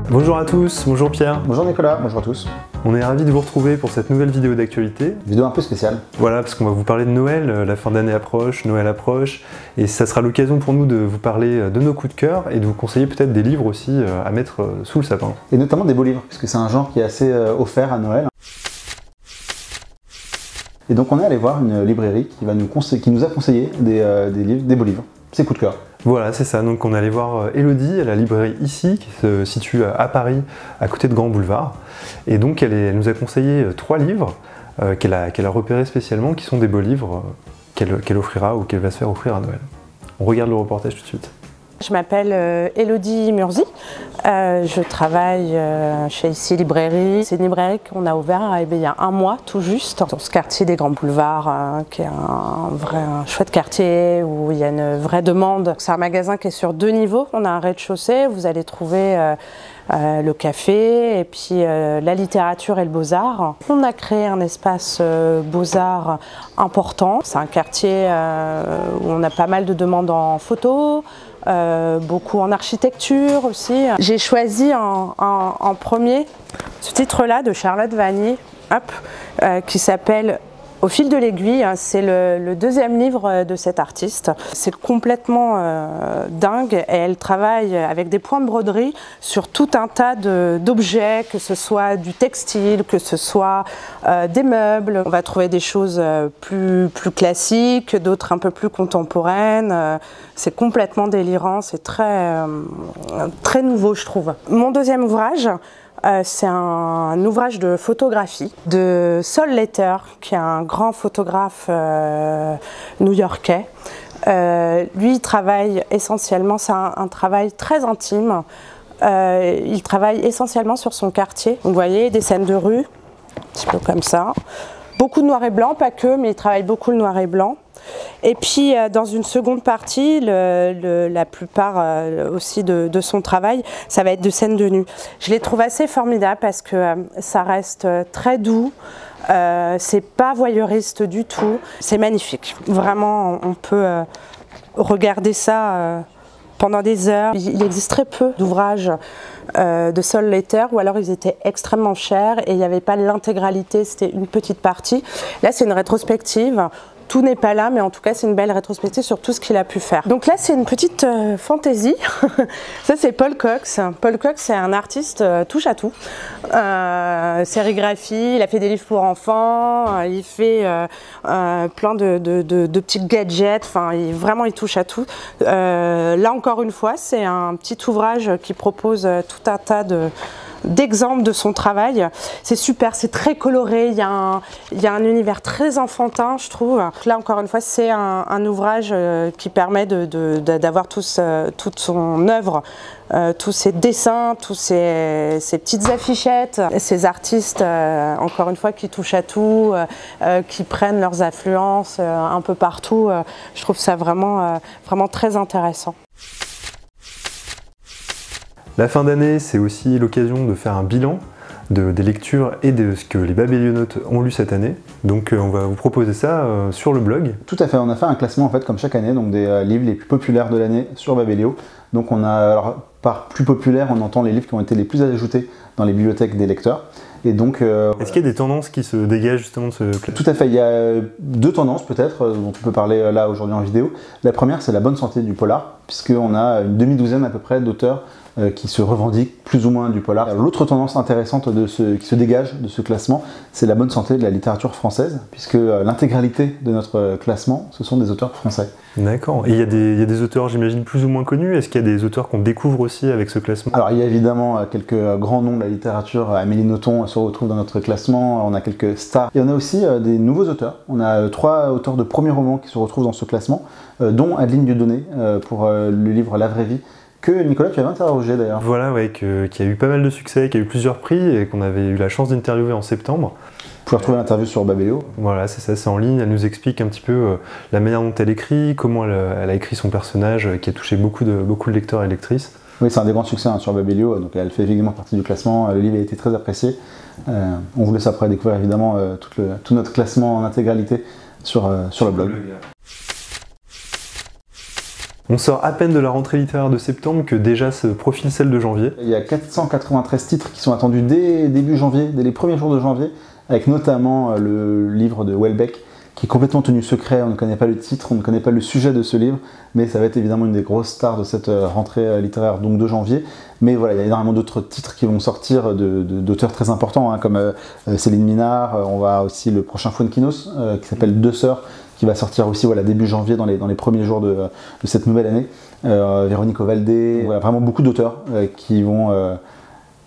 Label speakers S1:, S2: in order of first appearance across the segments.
S1: Bonjour à tous, bonjour Pierre.
S2: Bonjour Nicolas, bonjour à tous.
S1: On est ravis de vous retrouver pour cette nouvelle vidéo d'actualité.
S2: Vidéo un peu spéciale.
S1: Voilà, parce qu'on va vous parler de Noël, la fin d'année approche, Noël approche, et ça sera l'occasion pour nous de vous parler de nos coups de cœur et de vous conseiller peut-être des livres aussi à mettre sous le sapin.
S2: Et notamment des beaux livres, puisque c'est un genre qui est assez offert à Noël. Et donc on est allé voir une librairie qui nous a conseillé des beaux livres, ses coups de cœur.
S1: Voilà, c'est ça. Donc on est allé voir Elodie à la librairie ici, qui se situe à Paris, à côté de Grand Boulevard. Et donc elle nous a conseillé 3 livres qu'elle a repérés spécialement, qui sont des beaux livres qu'elle offrira ou qu'elle va se faire offrir à Noël. On regarde le reportage tout de suite.
S3: Je m'appelle Elodie Murzi, je travaille chez Ici Librairie. C'est une librairie qu'on a ouverte il y a un mois tout juste, dans ce quartier des Grands Boulevards, qui est un chouette quartier où il y a une vraie demande. C'est un magasin qui est sur 2 niveaux, on a un rez-de-chaussée, vous allez trouver le café et puis la littérature et le beaux-arts. On a créé un espace beaux-arts important. C'est un quartier où on a pas mal de demandes en photo, beaucoup en architecture aussi. J'ai choisi en premier ce titre-là de Charlotte Vanni, qui s'appelle Au fil de l'aiguille. C'est le 2e livre de cette artiste. C'est complètement dingue et elle travaille avec des points de broderie sur tout un tas d'objets, que ce soit du textile, que ce soit des meubles. On va trouver des choses plus classiques, d'autres un peu plus contemporaines. C'est complètement délirant, c'est très nouveau je trouve. Mon 2e ouvrage, c'est un ouvrage de photographie de Sol Letter, qui est un grand photographe new-yorkais. Lui, il travaille essentiellement, c'est un travail très intime. Il travaille essentiellement sur son quartier. Vous voyez, des scènes de rue, un petit peu comme ça. Beaucoup de noir et blanc, pas que, mais il travaille beaucoup le noir et blanc. Et puis dans une seconde partie, la plupart aussi de son travail, ça va être de scènes de nu. Je les trouve assez formidables parce que ça reste très doux, c'est pas voyeuriste du tout, c'est magnifique. Vraiment, on peut regarder ça pendant des heures. Il existe très peu d'ouvrages de Sol Letter, ou alors ils étaient extrêmement chers et il n'y avait pas l'intégralité, c'était une petite partie. Là, c'est une rétrospective. Tout n'est pas là, mais en tout cas, c'est une belle rétrospective sur tout ce qu'il a pu faire. Donc là, c'est une petite fantaisie. Ça, c'est Paul Cox. Paul Cox, c'est un artiste touche à tout. Sérigraphie, il a fait des livres pour enfants, il fait plein de petits gadgets. Enfin, vraiment, il touche à tout. Là, encore une fois, c'est un petit ouvrage qui propose tout un tas d'exemples de son travail. C'est super, c'est très coloré, il y a un univers très enfantin, je trouve. Là, encore une fois, c'est un ouvrage qui permet d'avoir toute son œuvre, tous ses dessins, tous ses petites affichettes, ces artistes, encore une fois, qui touchent à tout, qui prennent leurs influences un peu partout. Je trouve ça vraiment très intéressant.
S1: La fin d'année, c'est aussi l'occasion de faire un bilan des lectures et de ce que les babélionautes ont lu cette année. Donc on va vous proposer ça sur le blog.
S2: Tout à fait, on a fait un classement en fait comme chaque année, donc des livres les plus populaires de l'année sur Babelio. Donc on a, alors par plus populaire, on entend les livres qui ont été les plus ajoutés dans les bibliothèques des lecteurs. Et donc,
S1: est-ce qu'il y a des tendances qui se dégagent justement de ce classement?
S2: Tout à fait, il y a 2 tendances peut-être dont on peut parler là aujourd'hui en vidéo. La première, c'est la bonne santé du polar, puisqu'on a une demi-douzaine à peu près d'auteurs qui se revendiquent plus ou moins du polar. L'autre tendance intéressante qui se dégage de ce classement, c'est la bonne santé de la littérature française, puisque l'intégralité de notre classement, ce sont des auteurs français.
S1: D'accord. Et il y a des auteurs, j'imagine, plus ou moins connus. Est-ce qu'il y a des auteurs qu'on découvre aussi avec ce classement?
S2: Alors il y a évidemment quelques grands noms de la littérature. Amélie Nothomb se retrouve dans notre classement, on a quelques stars. Et on a aussi des nouveaux auteurs. On a 3 auteurs de premiers romans qui se retrouvent dans ce classement, dont Adeline Dieudonné pour le livre La vraie vie, que Nicolas, tu avais interrogé d'ailleurs.
S1: Voilà, ouais, qui a eu pas mal de succès, qui a eu plusieurs prix et qu'on avait eu la chance d'interviewer en septembre.
S2: Vous pouvez retrouver l'interview sur Babelio.
S1: Voilà, c'est ça, c'est en ligne. Elle nous explique un petit peu la manière dont elle écrit, comment elle a écrit son personnage, qui a touché beaucoup de lecteurs et lectrices.
S2: Oui, c'est un des grands succès sur Babelio, donc elle fait évidemment partie du classement. Le livre a été très apprécié. On vous laisse après découvrir évidemment tout notre classement en intégralité sur le blog.
S1: On sort à peine de la rentrée littéraire de septembre que déjà se profile celle de janvier.
S2: Il y a 493 titres qui sont attendus dès début janvier, dès les premiers jours de janvier, avec notamment le livre de Houellebecq, qui est complètement tenu secret, on ne connaît pas le titre, on ne connaît pas le sujet de ce livre, mais ça va être évidemment une des grosses stars de cette rentrée littéraire donc de janvier. Mais voilà, il y a énormément d'autres titres qui vont sortir d'auteurs très importants, hein, comme Céline Minard, on va aussi le prochain Fuenquinos, qui s'appelle Deux Sœurs, qui va sortir aussi voilà, début janvier dans les premiers jours de cette nouvelle année. Véronique Ovaldé, voilà, vraiment beaucoup d'auteurs qui vont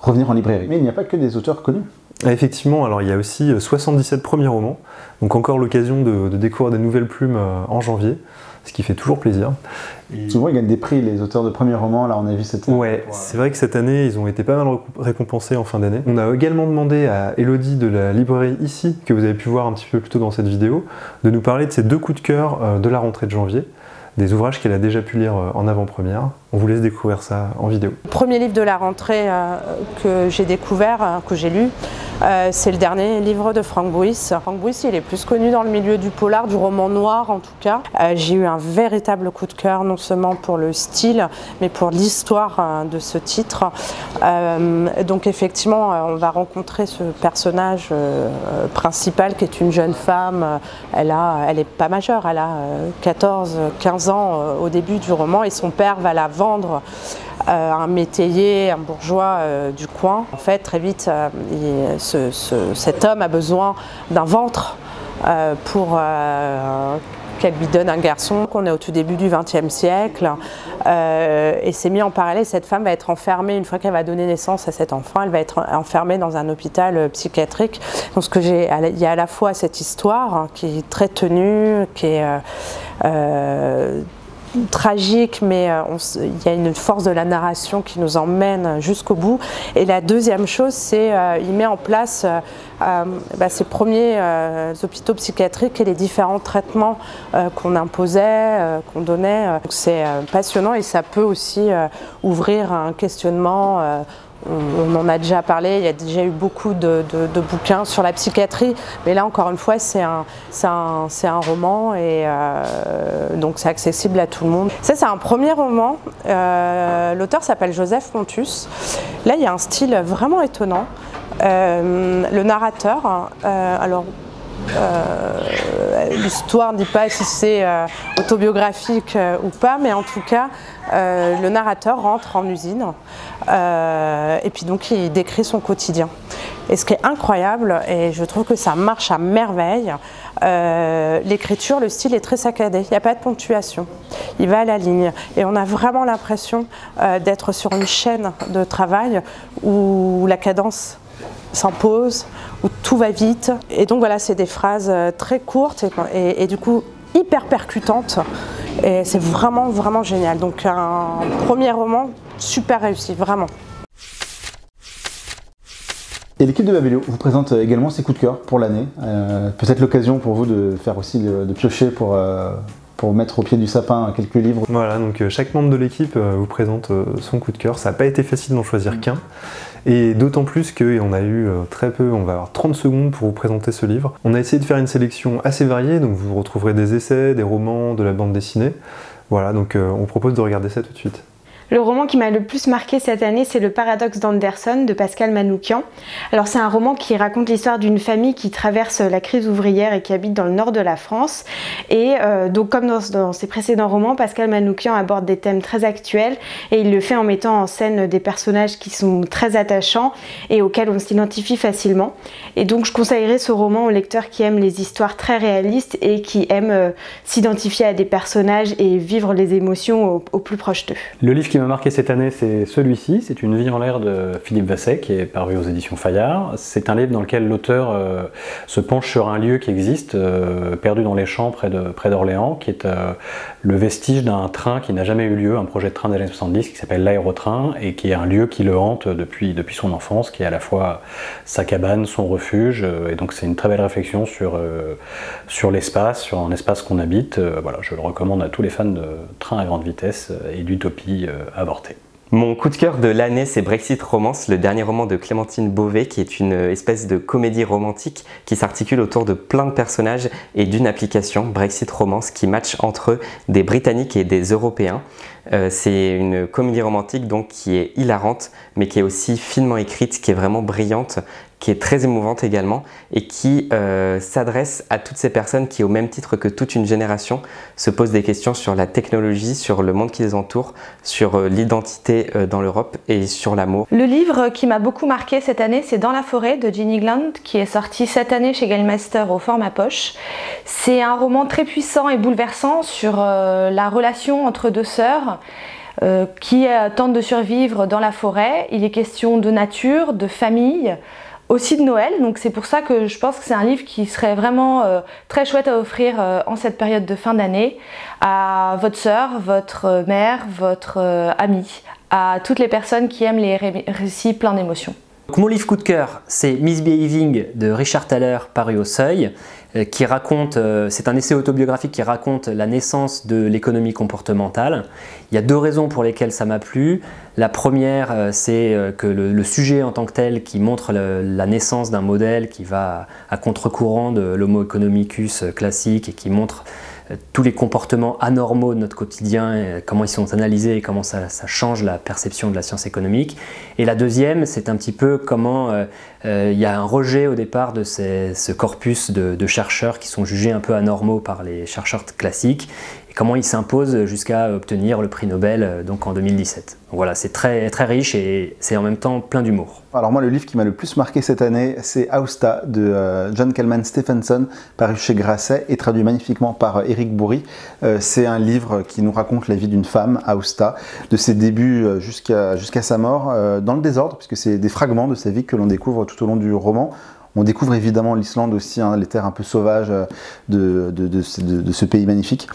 S2: revenir en librairie. Mais il n'y a pas que des auteurs connus.
S1: Effectivement, alors il y a aussi 77 premiers romans, donc encore l'occasion de découvrir des nouvelles plumes en janvier, ce qui fait toujours plaisir.
S2: Et souvent ils gagnent des prix, les auteurs de premiers romans, là on a vu cette année.
S1: Ouais, c'est vrai que cette année ils ont été pas mal récompensés en fin d'année. On a également demandé à Elodie de la librairie Ici, que vous avez pu voir un petit peu plus tôt dans cette vidéo, de nous parler de ses 2 coups de cœur de la rentrée de janvier, des ouvrages qu'elle a déjà pu lire en avant-première. On vous laisse découvrir ça en vidéo.
S3: Le premier livre de la rentrée que j'ai découvert, que j'ai lu, c'est le dernier livre de Franck Bouys. Franck Bouys, il est plus connu dans le milieu du polar, du roman noir en tout cas. J'ai eu un véritable coup de cœur, non seulement pour le style, mais pour l'histoire de ce titre. Donc effectivement, on va rencontrer ce personnage principal qui est une jeune femme. Elle est pas majeure, elle a 14-15 ans au début du roman et son père va la vendre un métayer, un bourgeois du coin. En fait, très vite, cet homme a besoin d'un ventre pour qu'elle lui donne un garçon. On est au tout début du XXe siècle et c'est mis en parallèle. Cette femme va être enfermée, une fois qu'elle va donner naissance à cet enfant, elle va être enfermée dans un hôpital psychiatrique. Donc il y a à la fois cette histoire qui est très tenue, qui est tragique, mais il y a une force de la narration qui nous emmène jusqu'au bout. Et la deuxième chose, c'est il met en place ces premiers hôpitaux psychiatriques et les différents traitements qu'on imposait, qu'on donnait. C'est passionnant et ça peut aussi ouvrir un questionnement. On en a déjà parlé, il y a déjà eu beaucoup de bouquins sur la psychiatrie, mais là encore une fois c'est un roman et donc c'est accessible à tout le monde. Ça c'est un premier roman, l'auteur s'appelle Joseph Pontus. Là il y a un style vraiment étonnant. Le narrateur, l'histoire ne dit pas si c'est autobiographique ou pas, mais en tout cas le narrateur rentre en usine et puis donc il décrit son quotidien. Et ce qui est incroyable, et je trouve que ça marche à merveille, l'écriture, le style est très saccadé, il n'y a pas de ponctuation, il va à la ligne et on a vraiment l'impression d'être sur une chaîne de travail où la cadence s'impose, où tout va vite. Et donc voilà, c'est des phrases très courtes et du coup hyper percutantes. Et c'est vraiment, vraiment génial. Donc un premier roman super réussi, vraiment.
S2: Et l'équipe de Babelio vous présente également ses coups de cœur pour l'année. Peut-être l'occasion pour vous de faire aussi de piocher pour mettre au pied du sapin quelques livres.
S1: Voilà, donc chaque membre de l'équipe vous présente son coup de cœur. Ça n'a pas été facile d'en choisir qu'un. Et d'autant plus qu'on a eu très peu, on va avoir 30 secondes pour vous présenter ce livre. On a essayé de faire une sélection assez variée, donc vous retrouverez des essais, des romans, de la bande dessinée. Voilà, donc on propose de regarder ça tout de suite.
S4: Le roman qui m'a le plus marqué cette année, c'est Le Paradoxe d'Anderson de Pascal Manoukian. Alors c'est un roman qui raconte l'histoire d'une famille qui traverse la crise ouvrière et qui habite dans le nord de la France. Et donc comme dans ses précédents romans, Pascal Manoukian aborde des thèmes très actuels et il le fait en mettant en scène des personnages qui sont très attachants et auxquels on s'identifie facilement. Et donc je conseillerais ce roman aux lecteurs qui aiment les histoires très réalistes et qui aiment s'identifier à des personnages et vivre les émotions au plus proche d'eux.
S5: Le livre qui m'a marqué cette année, c'est celui-ci. C'est Une vie en l'air de Philippe Vasset, qui est paru aux éditions Fayard. C'est un livre dans lequel l'auteur se penche sur un lieu qui existe, perdu dans les champs près d'Orléans, qui est le vestige d'un train qui n'a jamais eu lieu, un projet de train des années 70 qui s'appelle l'Aérotrain, et qui est un lieu qui le hante depuis son enfance, qui est à la fois sa cabane, son refuge. Et donc c'est une très belle réflexion sur l'espace, sur un espace qu'on habite. Voilà, je le recommande à tous les fans de train à grande vitesse et d'utopie avortée.
S6: Mon coup de cœur de l'année, c'est Brexit Romance, le dernier roman de Clémentine Beauvais, qui est une espèce de comédie romantique qui s'articule autour de plein de personnages et d'une application, Brexit Romance, qui match entre des Britanniques et des Européens. C'est une comédie romantique donc qui est hilarante, mais qui est aussi finement écrite, qui est vraiment brillante, qui est très émouvante également, et qui s'adresse à toutes ces personnes qui, au même titre que toute une génération, se posent des questions sur la technologie, sur le monde qui les entoure, sur l'identité dans l'Europe et sur l'amour.
S4: Le livre qui m'a beaucoup marqué cette année, c'est Dans la forêt de Jenny Gland, qui est sorti cette année chez Gallimester au format poche. C'est un roman très puissant et bouleversant sur la relation entre deux sœurs qui tentent de survivre dans la forêt. Il est question de nature, de famille, aussi de Noël, donc c'est pour ça que je pense que c'est un livre qui serait vraiment très chouette à offrir en cette période de fin d'année à votre sœur, votre mère, votre amie, à toutes les personnes qui aiment les récits pleins d'émotions.
S7: Mon livre coup de cœur, c'est Misbehaving de Richard Thaler, paru au Seuil, qui raconte, c'est un essai autobiographique qui raconte la naissance de l'économie comportementale. Il y a deux raisons pour lesquelles ça m'a plu. La première, c'est que le sujet en tant que tel qui montre la naissance d'un modèle qui va à contre-courant de l'homo economicus classique et qui montre tous les comportements anormaux de notre quotidien, comment ils sont analysés et comment ça change la perception de la science économique. Et la deuxième, c'est un petit peu comment il y a un rejet au départ de ce corpus de chercheurs qui sont jugés un peu anormaux par les chercheurs classiques, et comment ils s'imposent jusqu'à obtenir le prix Nobel donc en 2017. Donc voilà, c'est très, très riche et c'est en même temps plein d'humour.
S2: Alors moi, le livre qui m'a le plus marqué cette année, c'est Aousta de John Kelman Stephenson, paru chez Grasset et traduit magnifiquement par Éric Bourri. C'est un livre qui nous raconte la vie d'une femme, Aousta, de ses débuts jusqu'à sa mort, dans le désordre, puisque c'est des fragments de sa vie que l'on découvre tout au long du roman. On découvre évidemment l'Islande aussi, hein, les terres un peu sauvages de ce pays magnifique.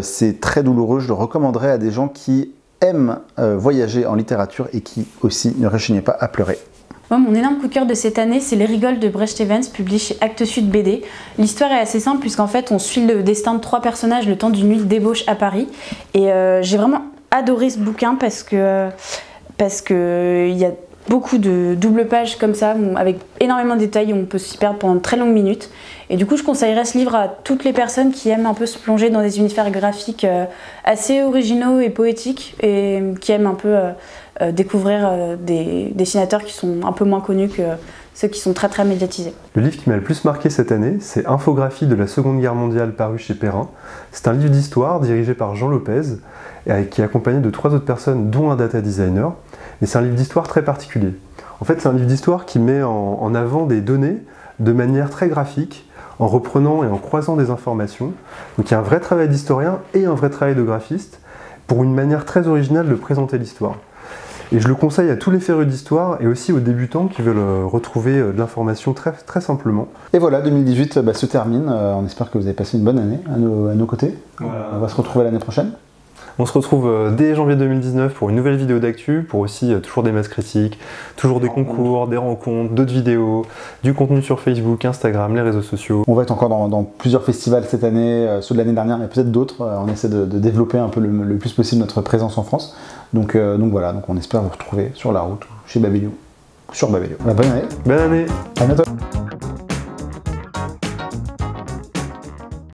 S2: C'est très douloureux, je le recommanderais à des gens qui aiment voyager en littérature et qui aussi ne rechignaient pas à pleurer.
S8: Moi, mon énorme coup de cœur de cette année, c'est Les Rigoles de Brecht Evans, publié chez Actes Sud BD. L'histoire est assez simple puisqu'en fait, on suit le destin de trois personnages le temps d'une nuit de débauche à Paris. Et j'ai vraiment adoré ce bouquin parce que il y a beaucoup de double pages comme ça, avec énormément de détails, où on peut s'y perdre pendant de très longues minutes. Et du coup, je conseillerais ce livre à toutes les personnes qui aiment un peu se plonger dans des univers graphiques assez originaux et poétiques, et qui aiment un peu découvrir des dessinateurs qui sont un peu moins connus que ceux qui sont très très médiatisés.
S1: Le livre qui m'a le plus marqué cette année, c'est Infographie de la Seconde Guerre mondiale, paru chez Perrin. C'est un livre d'histoire dirigé par Jean Lopez, et qui est accompagné de 3 autres personnes, dont un data designer. Et c'est un livre d'histoire très particulier. En fait, c'est un livre d'histoire qui met en avant des données de manière très graphique, en reprenant et en croisant des informations. Donc il y a un vrai travail d'historien et un vrai travail de graphiste pour une manière très originale de présenter l'histoire. Et je le conseille à tous les férus d'histoire et aussi aux débutants qui veulent retrouver de l'information très, très simplement.
S2: Et voilà, 2018 se termine. On espère que vous avez passé une bonne année à nos côtés. Voilà. On va se retrouver l'année prochaine.
S1: On se retrouve dès janvier 2019 pour une nouvelle vidéo d'actu, pour aussi toujours des masses critiques, toujours des concours, des rencontres, d'autres vidéos, du contenu sur Facebook, Instagram, les réseaux sociaux.
S2: On va être encore dans plusieurs festivals cette année, ceux de l'année dernière, mais peut-être d'autres. On essaie de développer un peu le plus possible notre présence en France. Donc voilà, on espère vous retrouver sur la route, chez Babelio, sur Babelio. Bonne année.
S1: Bonne année.
S2: À bientôt.